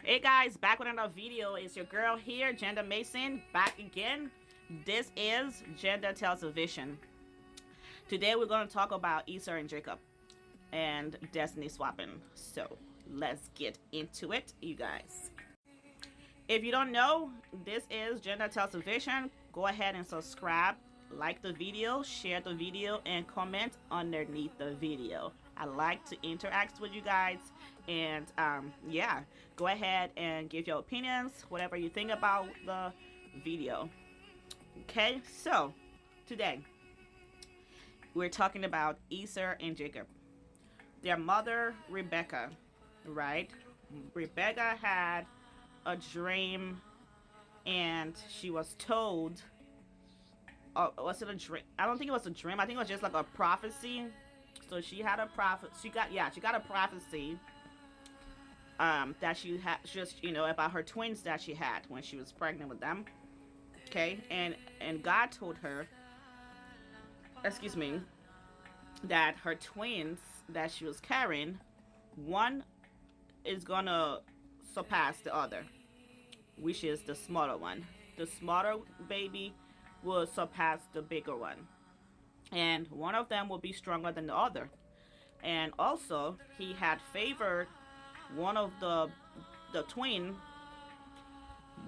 Hey guys, back with another video. It's your girl here, Gender Mason, back again. This is Gender Tells a Vision. Today we're going to talk about Esau and Jacob and destiny swapping. So let's get into it, you guys. If you don't know, this is Gender Tells a Vision. Go ahead and subscribe, like the video, share the video, and comment underneath the video. I like to interact with you guys, and yeah, go ahead and give your opinions, whatever you think about the video. Okay, so today we're talking about Esau and Jacob. Their mother, Rebecca, right? Rebecca had a dream, and she was told, was it a dream? I don't think it was a dream. I think it was just like a prophecy. So she had a prophet. She got a prophecy. That she had, just about her twins that she had when she was pregnant with them. Okay, and God told her, excuse me, that her twins that she was carrying, one is gonna surpass the other, which is the smaller one. The smaller baby will surpass the bigger one, and one of them will be stronger than the other. And also, he had favored one of the twin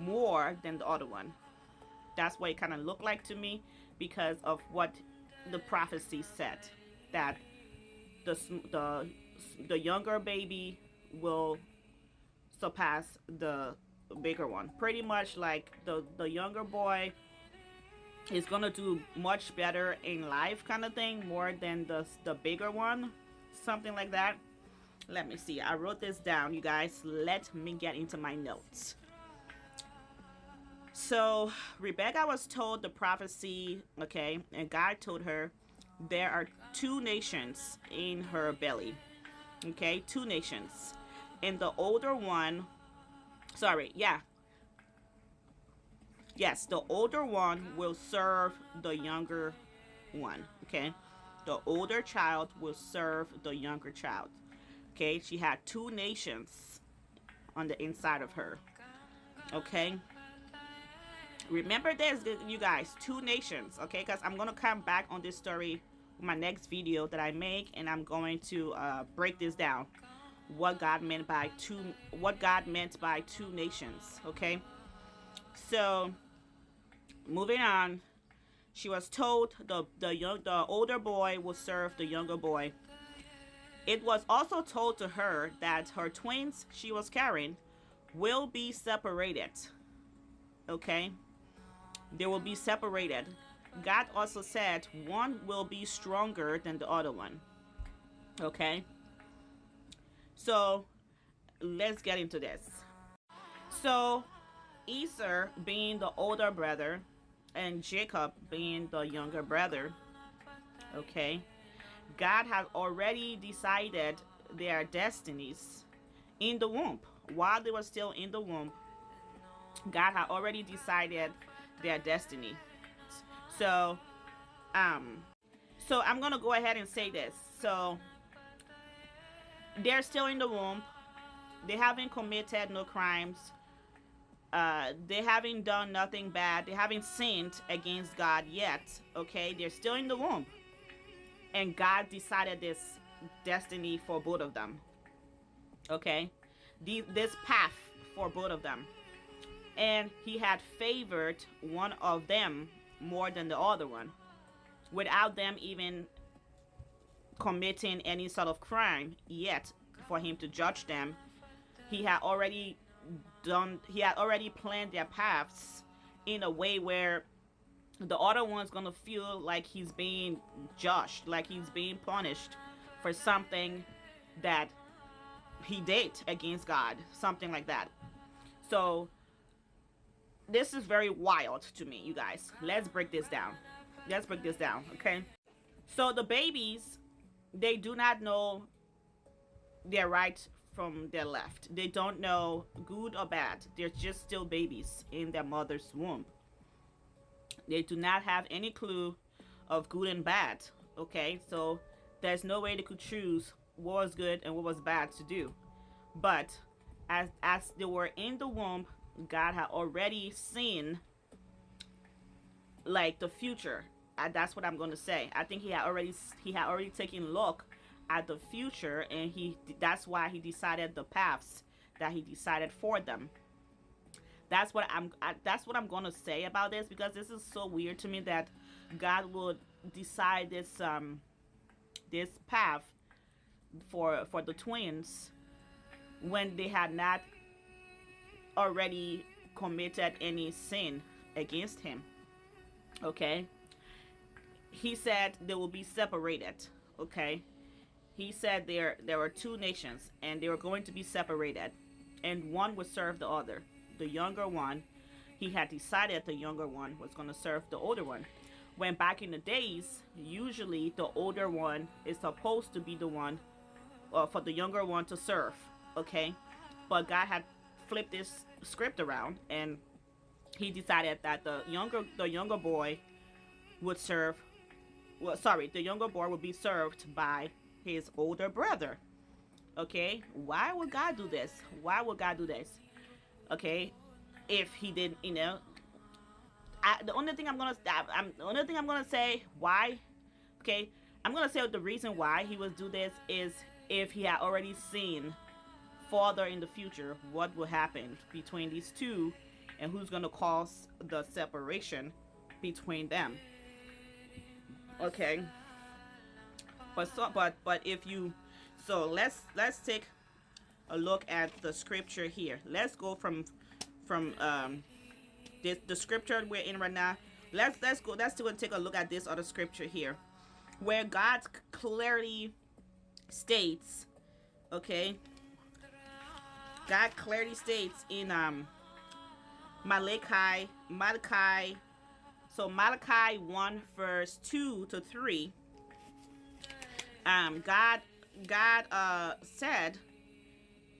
more than the other one. That's what it kind of looked like to me, because of what the prophecy said, that the younger baby will surpass the bigger one. Pretty much like the younger boy is gonna do much better in life, kind of thing, more than the bigger one, something like that. Let me see, I wrote this down, you guys. Let me get into my notes. So Rebecca was told the prophecy, okay, and God told her there are two nations in her belly. Okay, two nations, and the older one, yes, the older one will serve the younger one. Okay, the older child will serve the younger child. Okay, she had two nations on the inside of her. Okay, remember this, you guys, two nations. Okay, because I'm gonna come back on this story with my next video that I make, and I'm going to break this down, what God meant by two nations. Okay, so moving on, she was told the older boy will serve the younger boy. It was also told to her that her twins she was carrying will be separated. Okay, they will be separated. God also said one will be stronger than the other one. Okay, so let's get into this. So Esau being the older brother and Jacob being the younger brother, okay, God had already decided their destinies in the womb. While they were still in the womb, God had already decided their destiny. So I'm gonna go ahead and say this. So they're still in the womb. They haven't committed no crimes. They haven't done nothing bad. They haven't sinned against God yet. Okay, they're still in the womb, and God decided this destiny for both of them. Okay, this path for both of them, and He had favored one of them more than the other one, without them even committing any sort of crime yet for Him to judge them. He had already planned their paths in a way where the other one's gonna feel like he's being judged, like he's being punished for something that he did against God, something like that. So this is very wild to me, you guys. Let's break this down. Okay, so the babies, they do not know their right from their left. They don't know good or bad. They're just still babies in their mother's womb. They do not have any clue of good and bad. Okay, so there's no way they could choose what was good and what was bad to do. But As they were in the womb, God had already seen like the future. That's what I'm going to say. I think he had already taken a look at the future, and that's why he decided the paths that he decided for them. That's what I'm going to say about this, because this is so weird to me that God would decide this path for the twins when they had not already committed any sin against him. Okay? He said they will be separated. Okay? He said there were two nations and they were going to be separated, and one would serve the other. The younger one, he had decided the younger one was going to serve the older one. When back in the days, usually the older one is supposed to be the one for the younger one to serve. Okay? But God had flipped this script around, and he decided that the younger boy would serve. Well, sorry, the younger boy would be served by his older brother. Okay, why would God do this? Why would God do this? Okay, if he did, the only thing I'm gonna say why. Okay, I'm gonna say the reason why he would do this is if he had already seen farther in the future what will happen between these two, and who's gonna cause the separation between them. Okay, but if you, so let's take a look at the scripture here. Let's go from the scripture we're in right now. Let's go and take a look at this other scripture here, where God clearly states, okay, God clearly states in Malachi, so Malachi 1 verse 2 to 3. God said,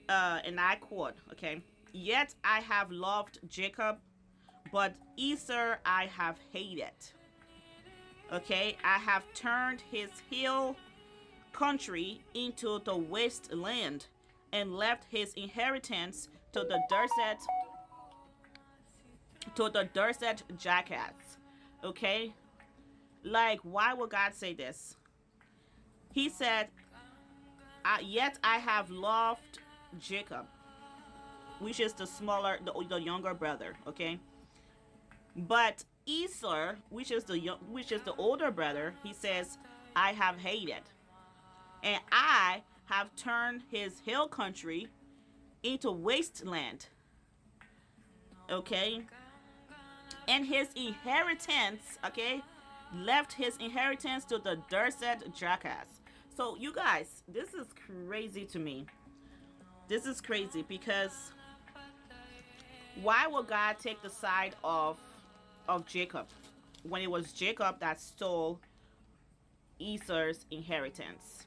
and I quote, okay, "Yet I have loved Jacob, but Esau I have hated. Okay, I have turned his hill country into the wasteland, and left his inheritance to the desert jackets." Okay, like, why would God say this? He said, "Yet I have loved Jacob," which is the younger brother. Okay, but Esau, which is the older brother, he says, "I have hated, and I have turned his hill country into wasteland." Okay, and his inheritance, okay, left his inheritance to the desert jackals. So you guys, this is crazy to me. This is crazy, because why would God take the side of Jacob when it was Jacob that stole Esau's inheritance?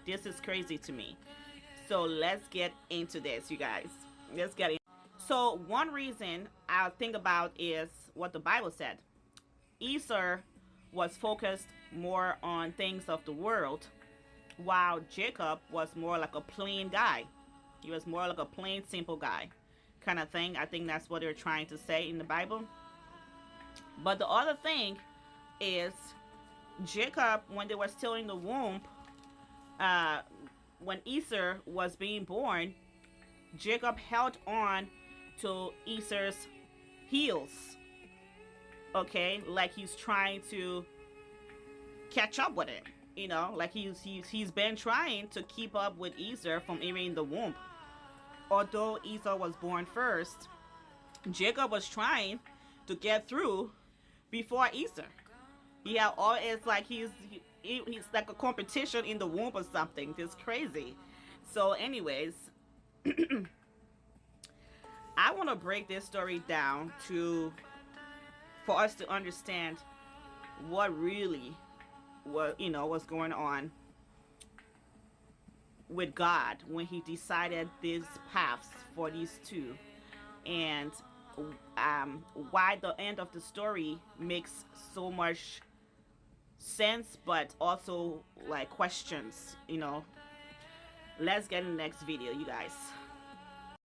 This is crazy to me. So let's get into this, you guys. Let's get in. So one reason I'll think about is what the Bible said. Esau was focused more on things of the world, while Jacob was more like a plain guy. He was more like a plain, simple guy kind of thing. I think that's what they're trying to say in the Bible. But the other thing is, Jacob, when they were still in the womb, when Esau was being born, Jacob held on to Esau's heels. Okay, like he's trying to catch up with him. Like he's been trying to keep up with Esau from even in the womb. Although Esau was born first, Jacob was trying to get through before Esau. Yeah, or it's like he's like a competition in the womb or something. It's crazy. So, anyways, I want to break this story down for us to understand what really was going on with God when he decided these paths for these two, and why the end of the story makes so much sense, but also like questions. Let's get in the next video, you guys.